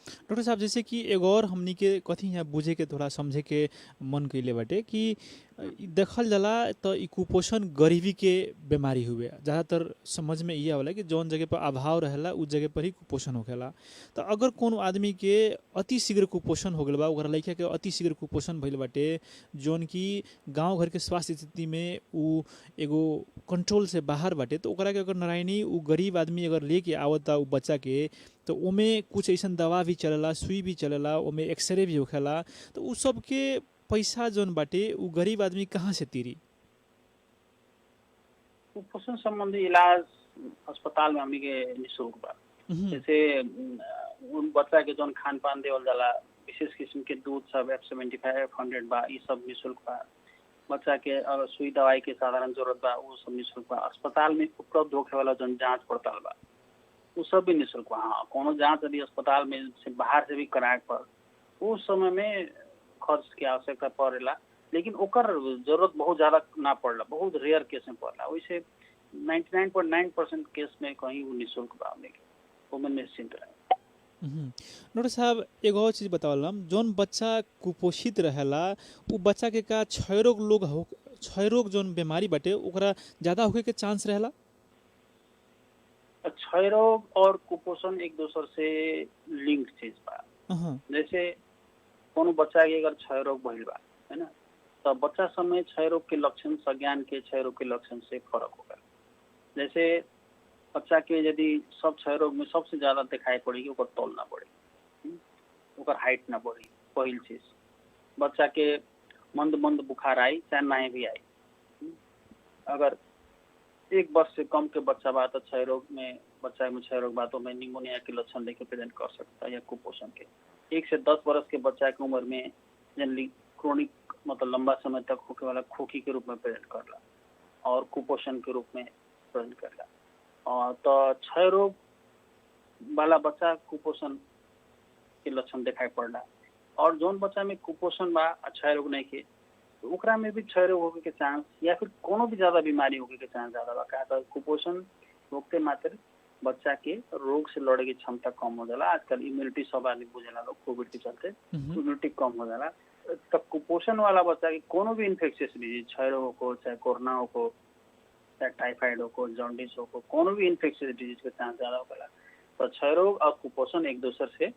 डॉक्टर साहब जैसे कि एगो और हमनी के कथी यहाँ बुझे के थोड़ा समझे के मन कइले बाटे कि देखल जाला तो ई कुपोषण गरीबी के बीमारी हुए, ज़्यादातर समझ में ये होला कि जौन जगह पर अभाव रहेला उस जगह पर ही कुपोषण होखेला। तो अगर कोनो आदमी के अति शीघ्र कुपोषण हो गल बा, ओकरा लइका के अति शीघ्र कुपोषण भइल बाटे, जौन कि गांव घर के स्वास्थ्य स्थिति में उ एगो कंट्रोल से बाहर बाटे, तो ओकरा के अगर नारायणी उ गरीब आदमी अगर लेके आवता उ बच्चा के, तो ओमे कुछ ऐसा दवा भी चलेला, सुई भी चलेला, ओमे एक्सरे भी होखेला, तो उ सब के पैसा जोन बाटे उ गरीब आदमी कहाँ से तीरी? कुपोषण संबंधी इलाज अस्पताल में हमनी के निःशुल्क बा। जैसे उन बच्चा के जोन खान पान देवल जाला, विशेष किस्म के दूध सब F75 F100 बा, ई सब निःशुल्क बा। बच्चा के अगर सुई दवाई के साधारण जरूरत बा वो सब निःशुल्क बा। अस्पताल में उपलब्ध होखे वाला जोन जांच पड़ताल बा वो सब भी निःशुल्क बा। हाँ, कोनो जांच यदि अस्पताल में से बाहर से भी कराए पर उस समय में खर्च की आवश्यकता पड़ेला, लेकिन ओकर जरूरत बहुत ज्यादा ना पड़ला, बहुत रेयर केस में पड़ला। वैसे 99.9% केस में कहीं वो निःशुल्क बा, वो में निश्चिंत रहे। डॉक्टर साहब एगो और चीज बतावलम, जोन बच्चा कुपोषित रहेला उ बच्चा के का क्षय रोग जोन बीमारी बाटे ओकरा ज्यादा होके के चांस रहेला? क्षय रोग और कुपोषण एक दूसरे से लिंक चीज बा। जैसे कोनो बच्चा के अगर क्षय रोग भइल बा, है ना, तो बच्चा सब में क्षय रोग के लक्षण संज्ञान के क्षय रोग के लक्षण से फर्क होगा। जैसे बच्चा के यदि सब क्षय रोग में सबसे ज्यादा दिखाई पड़ी ओकर तौल ना बढ़ी, ओकर हाइट ना बढ़ी, पहल चीज। बच्चा के मंद मंद बुखार आई चाहे नाहे भी आई। अगर 1 वर्ष से कम के बच्चा बा तो क्षय रोग में बच्चा में क्षय रोग बातों में निमोनिया के लक्षण लेके प्रेजेंट कर सकता है, या कुपोषण के। 1 से 10 वर्ष के बच्चा के उम्र में जनरली क्रोनिक मतलब लंबा समय तक होके वाला खोखी के रूप में प्रेजेंट करला और कुपोषण के रूप में प्रेजेंट करला। और तो क्षय रोग वाला बच्चा कुपोषण के लक्षण दिखाई पड़ला, और जोन बच्चा में कुपोषण बा क्षय रोग नहीं के तो ओकरा में भी क्षय रोग होके के चांस या फिर कोनो भी ज्यादा बीमारी होके के चांस ज्यादा बा। का तो कुपोषण रोकते मात्र बच्चा के रोग से लड़े की क्षमता कम हो जाला। आजकल इम्यूनिटी सब आदमी बुझेला लोग, कोविड के चलते इम्यूनिटी कम हो जाला। तब कुपोषण वाला बच्चा के कोनो भी इन्फेक्शियस डिजीज, क्षय रोग हो, चाहे कोरोना हो, चाहे टाइफाइड हो, जॉन्डिस हो, कोनो भी इन्फेक्शियस डिजीज के चांस ज्यादा होगा। तो क्षय रोग और कुपोषण एक दूसरे से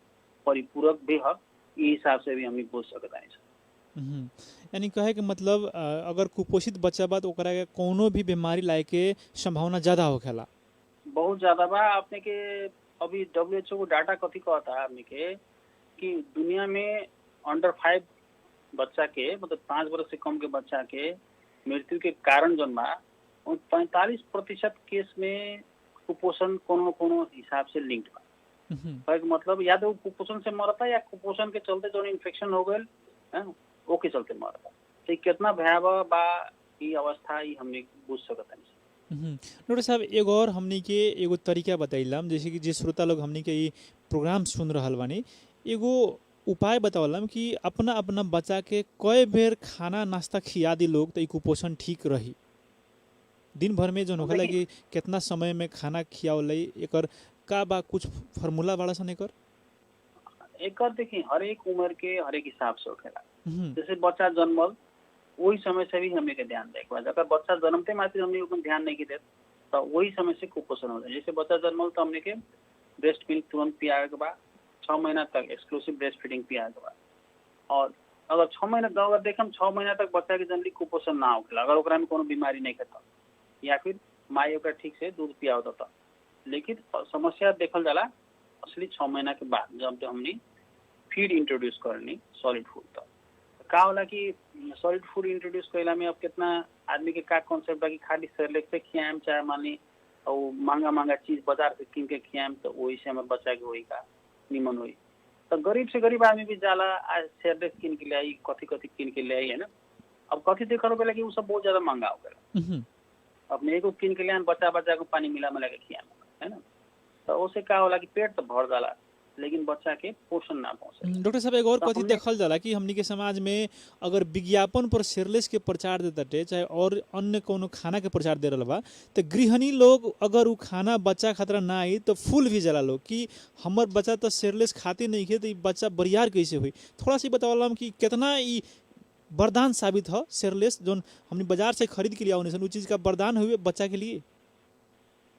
परिपूरक भी है, इस हिसाब से भी हम पूछ सकते हैं। यानी कहे के मतलब अगर कुपोषित बच्चा बा तो ओकरा के कोनो भी बीमारी लाए के संभावना ज्यादा होखेला, बहुत ज्यादा बा। आपने के अभी WHO को डाटा कथी कहता है आपने के कि दुनिया में अंडर 5 बच्चा के मतलब 5 वर्ष से कम के बच्चा के मृत्यु के कारण जन बा 45% केस में कुपोषण कोनो हिसाब से लिंक्ड बा। मतलब या तो कुपोषण से मरता या कुपोषण के चलते जो इन्फेक्शन हो गए वो के चलते मरता। तो कितना भयावह बा ये अवस्था ही हमने बुझ सकता नहीं। डॉक्टर साहब एगो और हमनी के एगो तरीका बताइलम, जैसे कि जे श्रोता लोग हमनी के ये प्रोग्राम सुन रहल बानी, एगो उपाय बतावलम कि अपना अपना बच्चा के कई बेर खाना नाश्ता खिया दी लोग तो ये कुपोषण ठीक रही। दिन भर में जो होखेला कि कितना समय में खाना खियावले एकर का बा कुछ फार्मूला बड़ा सन एकर देखिए हर एक उम्र के हर एक हिसाब से होखेला। जैसे बच्चा जन्मल वही समय से भी हमें के ध्यान देखे। अगर बच्चा जन्मते मात्र हमने उतना ध्यान नहीं दे तो वही समय से कुपोषण हो जाए। जैसे बच्चा जन्मल तो हमने के ब्रेस्ट मिल्क तुरंत पियाए के बाद 6 महीना तक एक्सक्लूसिव ब्रेस्ट फीडिंग पियाए के बाद, और अगर 6 महीना अगर देखम 6 महीना तक बच्चा के जनरली कुपोषण ना होखेला अगर ओकरा में कोनो बीमारी नहीं खाता, या फिर माई ओकरा ठीक से दूध पिया होता। लेकिन समस्या देखल जाला असली 6 महीना के बाद जब हमने फीड इंट्रोड्यूस करनी सॉलिड फूड। तो का होला कि सॉलिड फूड इंट्रोड्यूस कैला में अब कितना आदमी के का कॉन्सेप्ट बा कि खाली सेरेलेक्स से खियाएम चाहे मानी और महंगा चीज बाजार से किन के खियाएम तो वही से हमारे बच्चा के होई का निमन होई। तो गरीब से गरीब आदमी भी जाला आज सेरेलेक्स किन के ले आई, कथी किन के ले आई, है ना। अब कथी देखल हो कि वो सब बहुत ज्यादा महंगा हो गया। अपने एगो किन के ले बच्चा को पानी मिला के खियाएम, है ना। तो उससे का होला कि पेट तो भर जाला लेकिन बच्चा के पोषण ना पहुंचे। डॉक्टर साहब एक और कथी देखल जाला कि हमनी के समाज में अगर विज्ञापन पर सेरेलेक्स के प्रचार देते चाहे और अन्य कोनो खाना के प्रचार दे रहा बा तो गृहिणी लोग अगर वो खाना बच्चा खातिर ना आई तो फूल भी जाला लोग कि हमर बच्चा तो सेरेलेक्स खाते नहीं खे तो बच्चा बरियार कैसे हुई। थोड़ा सा बतावल कि कितना ई वरदान साबित है सेरेलेक्स जो हमने बाजार से खरीद के लिया वो चीज का वरदान हुए बच्चा के लिए।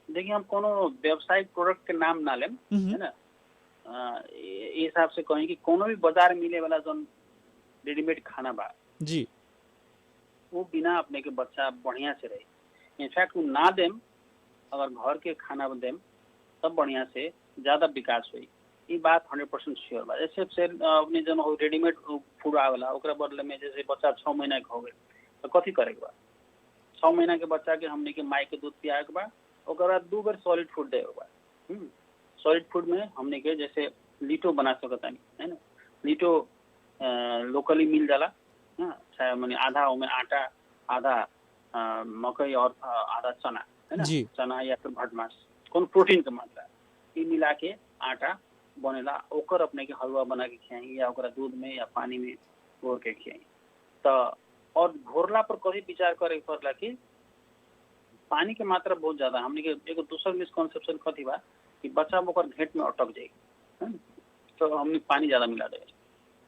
देखिए हम कोनो व्यावसायिक प्रोडक्ट के नाम ना लेम, है ना। हिसाब से कहें कि कोनो भी बाजार मिले वाला जो रेडीमेड खाना बा जी वो बिना अपने के बच्चा बढ़िया से रहे। इनफैक्ट वो ना देम अगर घर के खाना देम तब बढ़िया से ज्यादा विकास हुई। ये बात 100% श्योर बा। जैसे से अपने जन रेडीमेड फूड आवेला ओकरा बदले में जैसे बच्चा 6 महीना के हो गए तो कथी करे के बा, 6 महीना के बच्चा के हमने के माई के दूध पियाए के बा, ओकर बाद 2 बार सॉलिड फूड दे के बा। सॉलिड फूड में हमने के जैसे लिटो बना सकता नहीं है ना, लिटो लोकली मिल जाला, चाहे मैंने आधा उसमें आटा, आधा मकई और आधा चना है ना, चना या फिर भटमास कौन प्रोटीन के मात्रा ये मिला के आटा बनेला, ओकर अपने के हलवा बना के खियाई या ओकरा दूध में या पानी में घोर के खियाई। तो और घोरला पर कभी विचार करे पड़ला कि पानी के मात्रा बहुत ज्यादा हमने के एक दूसरा मिसकॉन्सेप्शन कथी बा कि बच्चा ओकर घेट में अटक जाए, तो हमने पानी ज्यादा मिला दे।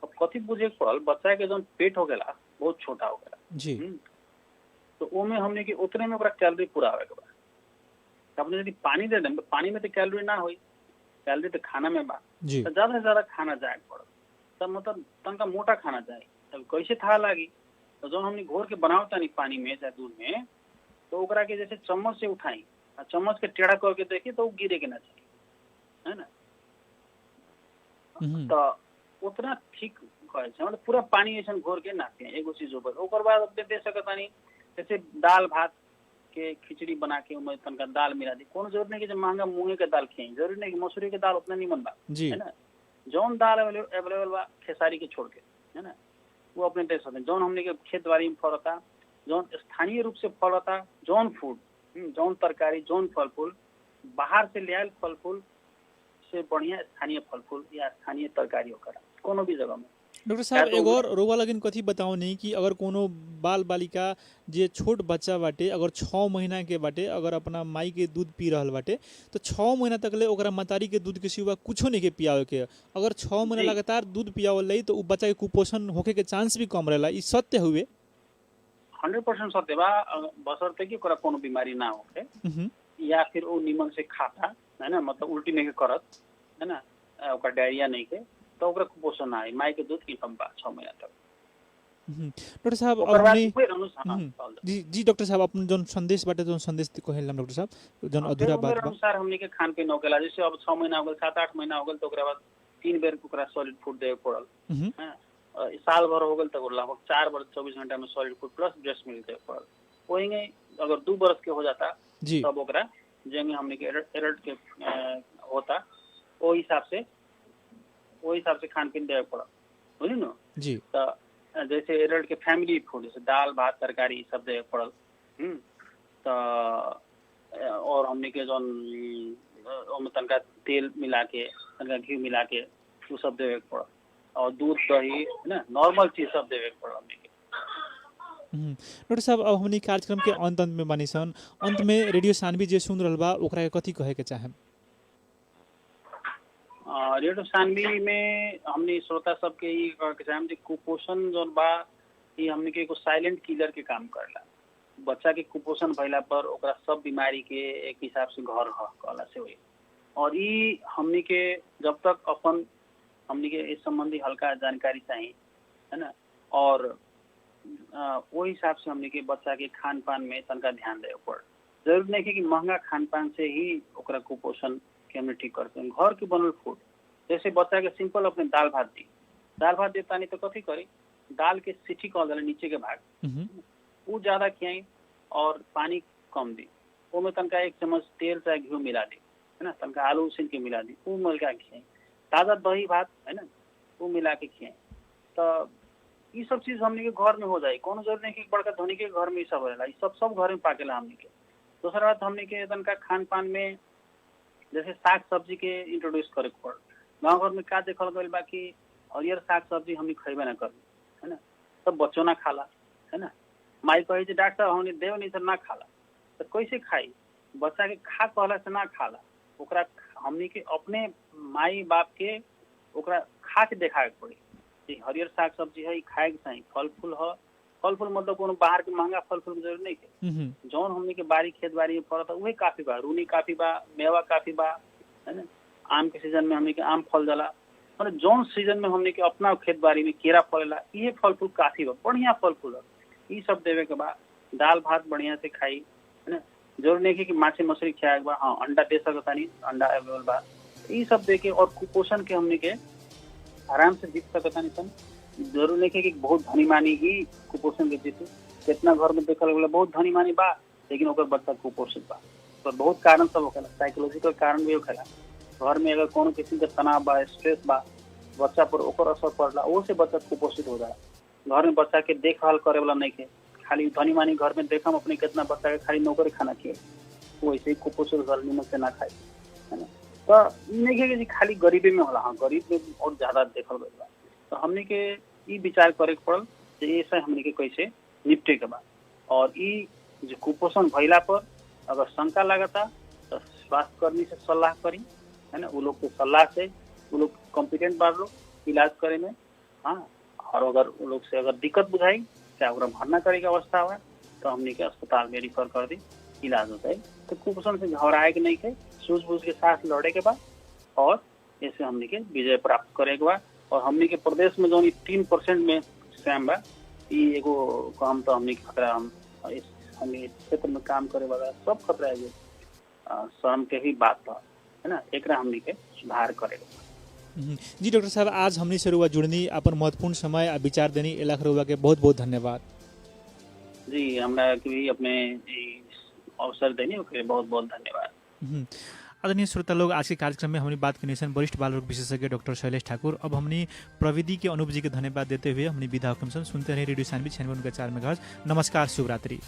अब कथी बुझे पड़ल बच्चा के जो पेट हो गया बहुत छोटा हो गया जी, तो ओमे हमने के उतने में ओकरा कैलोरी पूरा आवे के बा। अपने यदि पानी दे दें तो पानी में तो कैलोरी ना होई, कैलोरी तो खाना में बा, तो ज्यादा से ज्यादा खाना जाए पड़ल, तब मतलब तनका मोटा खाना जाए। तब कैसे था लागी, तो जो हमने घोर के बनावता नहीं पानी में चाहे दूध में, तो ओकरा के जैसे चम्मच से उठाई, चम्मच के टेढ़ा करके देखी तो गिरे के ना चाहिए है ना, तो उतना ठीक कहे मतलब पूरा पानी ऐसा घोर के ना पिए एगो चीज ऊपर। ओकर बाद अपने दे सकता नहीं जैसे दाल भात के खिचड़ी बना के उमें तनका दाल मिला दी, कोनो जरूरत नहीं कि जब महंगा मूंगे के दाल खियाई, जरूरी नहीं कि मसूरी के दाल उतना नहीं बन बा है ना, जौन दाल अवेलेबल बा खेसारी के छोड़ के है ना वो अपने दे सकते हैं। जौन हमने के खेत बाड़ी में फलता, जौन स्थानीय रूप से फलता, जौन फूड, जौन तरकारी, जौन फल फूल बाहर से ले आयल फल फूल से बढ़िया स्थानीय फल फूल या स्थानीय तरकारी होकर कोनो भी जगह में। डॉक्टर साहब एगो और रोवा लगिन कथी बताओ नहीं कि अगर कोनो बाल बालिका जे छोट बच्चा बाटे अगर 6 महीना के बाटे अगर अपना माई के दूध पी रहल बाटे तो 6 महीना तक ले ओकरा मतारी के दूध के सिवा कुछो नहीं के पियावे के, अगर 6 महीना लगातार दूध पियावल रही तो उ बच्चा के कुपोषण होके के चांस भी कम रहेला, ई सत्य हुए? 100% सत्य बा, बशर्ते कि ओकरा कोनो बीमारी ना होके या फिर वो निमन से खाता है ना, मतलब उल्टी नहीं करत है ना, ओकर डायरिया नहीं के तो ओकरा कुपोषण ना आई, माई के दूध की कम बा 6 महीना तक। डॉक्टर साहब जी डॉक्टर साहब अपन जोन संदेश बाटे जोन संदेश कहेला डॉक्टर साहब जोन अधूरा बात बा अनुसार हमनी के खान पीन होकेला, जैसे अब 6 महीना हो गल 7-8 महीना हो गल तो ओकरा बाद 3 बेर ओकरा सॉलिड फूड देवे पड़ल, साल भर हो गल तो लगभग 4 बार 24 घंटा में solid food plus breast milk देवे पड़ल। वही अगर 2 बरस के हो जाता तब ओकरा जेंगे हमनी के एडल्ट के होता वो हिसाब से खान पीन देवे पड़ल, बुझली न जी। तो जैसे एडल्ट के फैमिली फूड जैसे दाल भात तरकारी सब देवे पड़ल, तो और हमने के जौन तनका तेल मिला के तनका घी मिला के वो सब देवे पड़ल, और दूध दही है ना नॉर्मल चीज सब देवे पड़ल हमने के। डॉक्टर साहब अब हमनी कार्यक्रम के अंत में बानी सन, अंत में रेडियो सानवी जे सुन रहल बा ओकरा के कथी कहे के चाहे? रेडियो सानवी में हमने श्रोता सबके ई कहे के चाहे कि कुपोषण जौन बा ये हमने के एगो साइलेंट किलर के काम करला। बच्चा के कुपोषण भइला पर ओकरा सब बीमारी के एक हिसाब से घर कहला से हुई, और ई हमने के जब तक अपन हमने के इस संबंधी हल्का जानकारी चाहिए है ना, और वो हिसाब से हमने के बच्चा के खान पान में तनका ध्यान देवे पड़। जरूर नहीं है कि महंगा खान पान से ही ओकरा कुपोषण के हमने ठीक करते हैं। घर के बनल फूड जैसे बच्चा के सिंपल अपने दाल भात देता नहीं तो कथी करी, दाल के सीटी कह दिला नीचे के भाग वो ज्यादा खियाई और पानी कम दी, वो में तनका 1 चम्मच तेल चाहे घी मिला दी है ना, तनका आलू उसीन के मिला दी, वो मिल के खियाई, ताज़ा दही भात है ना वो मिला के खियाई। तो ये सब चीज हमने के घर में हो जाए, कोनो जरूरत नहीं कि बड़का धनी के घर में सब रहेला, सब घर में पाकेला हमने के। दूसरा बात हमने के तनका खान पान में जैसे साग सब्जी के इंट्रोड्यूस करे पड़। गाँव घर में का देखल गई बा कि हरियर साग सब्जी हमने खेबे ना करी है ना, तब बच्चों ना खाला है ना, माई कहे डॉक्टर हमने देव नहीं तो ना खाला, तो कैसे खाई, बच्चा के खा कहला से ना खाला, ओकरा हमने के अपने माई बाप के ओकरा खा के देखा के पड़ी हरियर साग सब्जी है खाए के चाहिए, फल फूल है, फल फूल मतलब कोनो बाहर के महंगा फल फूल की जरूरत नहीं है, जौन हमने के बाड़ी खेत बाड़ी में पड़ता वही काफी बा, रूनी काफी बा, मेवा काफी बा है ना, आम के सीजन में हमने के आम फल जाला, मतलब जौन सीजन में हमने के अपना खेत बाड़ी में केरा फलेला ये फल फूल काफी बा, बढ़िया फल फूल है, ये सब देवे के बाद दाल भात बढ़िया से खाई है ना। जरूर नहीं है कि माछी मछली खाए के बाद, हाँ अंडा दे सकता नहीं, अंडा अवेलेबल बा यी सब देखे और कुपोषण के हमने के आराम से जीत सकता नहीं सन। जरूर नहीं कि बहुत धनी मानी ही कुपोषण के जीते। कितना घर में देखल गया बहुत धनी मानी बा लेकिन ओकर बच्चा कुपोषित बा। तो बहुत कारण सब होखेला, साइकोलॉजिकल कारण भी होखेला। घर में अगर कोनो किस्म के तनाव बा, स्ट्रेस बा, बच्चा पर ओकर असर पड़ला, वो से बच्चा कुपोषित हो जाला। घर में बच्चा के देखभाल करे वाला नहीं के, खाली धनी मानी घर में देखम अपने कितना बच्चा के खाली नौकर खाना खिए, वैसे ही कुपोषित घर निमन से ना खाए, है ना। तो नहीं है कि खाली गरीबी में होला, हाँ गरीब में और ज्यादा देखल गई बा। तो हमने के ई विचार करे के पड़ल कि ऐसे हमने के कैसे निपटे के बा। और ई जो कुपोषण भइला पर अगर शंका लगता तो स्वास्थ्य कर्मी से सलाह करी, है ना। वो लोग के सलाह से वो लोग कॉम्पिटेंट बार लोग इलाज करे में, हाँ। और अगर वो लोग से अगर दिक्कत बुझाई चाहे ओकरा भरना करे के अवस्था हुआ तो हमने के अस्पताल में रिफर कर दी, इलाज हो जाए। तो कुपोषण से घबराए के नहीं के, सूझबूझ के साथ लड़े के बाद और ऐसे हमने के विजय प्राप्त करे के बाद। और हमने के प्रदेश में जो 3% में स्वयं बा, ये एगो काम तो हमने खतरा हमने क्षेत्र में काम करे वाला सब खतरा है, स्वयं के ही बात था, है ना। एक हमने के सुधार करेगा। जी डॉक्टर साहब, आज हमने से रुआ जुड़नी, अपन महत्वपूर्ण समय आ विचार देनी, एलाख रुआ के बहुत बहुत धन्यवाद। जी हमरा के भी अपने अवसर देने के लिए बहुत बहुत धन्यवाद। आदरणीय श्रोता लोग, आज के कार्यक्रम में हमने बात करनी सन वरिष्ठ बाल रोग विशेषज्ञ डॉक्टर शैलेश ठाकुर। अब हमने प्रविधि के अनूप जी के धन्यवाद देते हुए हमने विदा हुकम सन। सुनते रहे रेडियो सानवी 96.4 मेगाहर्ट्ज। नमस्कार, शुभरात्रि।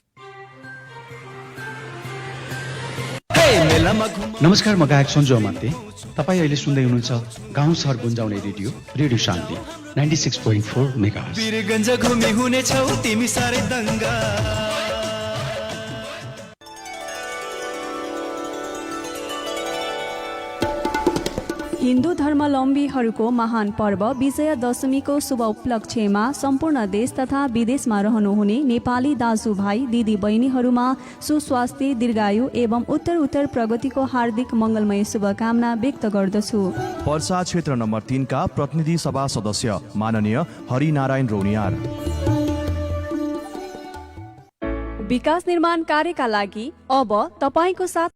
नमस्कार, म गायक सञ्जु अमाते। तपाईँ अहिले सुन्दै हुनुहुन्छ गाउँ सहर गुन्जाउने रेडियो शान्ति 96.4 मेगाहर्ट्ज। वीरगञ्ज घुमी हुनेछौ तिमी सारै दङ्गा। हिन्दू धर्मावलम्बीहरूको महान पर्व विजया दशमीको शुभ उपलक्ष्यमा सम्पूर्ण देश तथा विदेशमा रहनुहुने नेपाली दाजुभाइ दिदी बहिनीहरूमा सुस्वास्थ्य, दीर्घायु एवं उत्तर प्रगतिको हार्दिक मङ्गलमय शुभकामना व्यक्त गर्दछु। पर्सा क्षेत्र नम्बर 3 का प्रतिनिधि सभा सदस्य माननीय हरिनारायण रौनियार। विकास निर्माण कार्यका लागि अब तपाईको साथ